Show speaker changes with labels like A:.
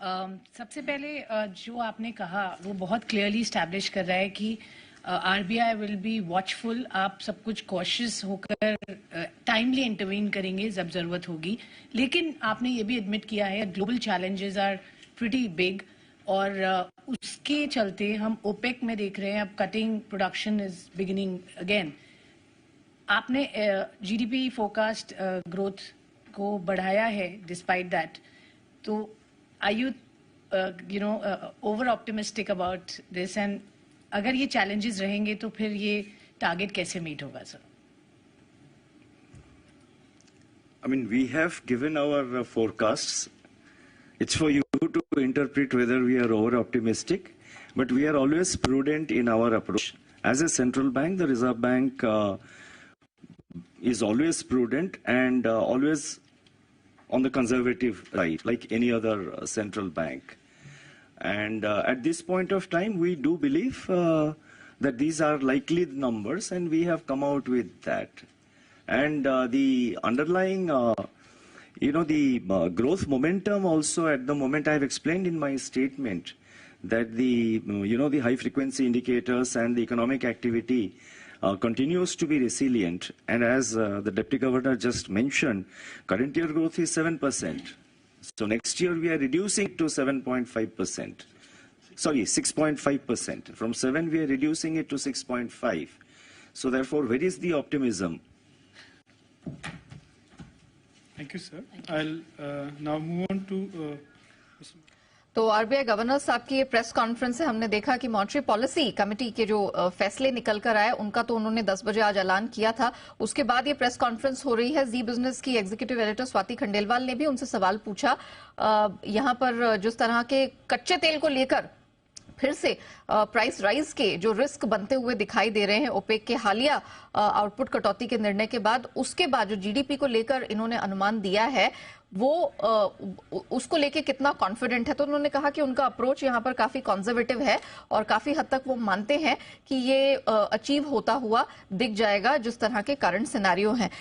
A: सबसे पहले जो आपने कहा वो बहुत क्लियरली स्टैब्लिश कर रहा है कि आरबीआई विल बी वॉचफुल। आप सब कुछ कॉशियस होकर टाइमली इंटरवीन करेंगे जब जरूरत होगी। लेकिन आपने ये भी एडमिट किया है global challenges are pretty big, और उसके चलते हम ओपेक में देख रहे हैं अब cutting production is beginning again. आपने जीडीपी फोरकास्ट ग्रोथ को बढ़ाया है डिस्पाइट दैट, तो are you over optimistic about this? And अगर ये चैलेंजेस रहेंगे तो फिर ये टारगेट कैसे मीट होगा sir?
B: I mean, we have given our forecasts. It's for you to interpret whether we are over-optimistic, but we are always prudent in our approach. As a central bank, the Reserve Bank is always prudent and always on the conservative side, like any other central bank. And at this point of time, we do believe that these are likely numbers, and we have come out with that. And the underlying, the growth momentum also at the moment, I have explained in my statement that the high frequency indicators and the economic activity continues to be resilient. And as the Deputy Governor just mentioned, current year growth is 7%. So next year we are reducing it to 7.5%. Sorry, 6.5%. From 7 we are reducing it to 6.5. So therefore, where is the optimism?
C: Thank you, sir. I'll now move on to.
D: तो RBI governor साहब की ये press conference है। हमने देखा कि monetary policy committee के जो फैसले निकल कर आए उनका तो उन्होंने 10 बजे आज ऐलान किया था। उसके बाद ये प्रेस कॉन्फ्रेंस हो रही है। जी बिजनेस की एग्जीक्यूटिव एडिटर स्वाति खंडेलवाल ने भी उनसे सवाल पूछा। यहां पर जिस तरह के कच्चे तेल को लेकर फिर से प्राइस राइज के जो रिस्क बनते हुए दिखाई दे रहे हैं ओपेक के हालिया आउटपुट कटौती के निर्णय के बाद, उसके बाद जो जीडीपी को लेकर इन्होंने अनुमान दिया है वो उसको लेके कितना कॉन्फिडेंट है, तो उन्होंने कहा कि उनका अप्रोच यहां पर काफी कंजर्वेटिव है और काफी हद तक वो मानते हैं कि ये अचीव होता हुआ दिख जाएगा जिस तरह के करंट सिनेरियो हैं।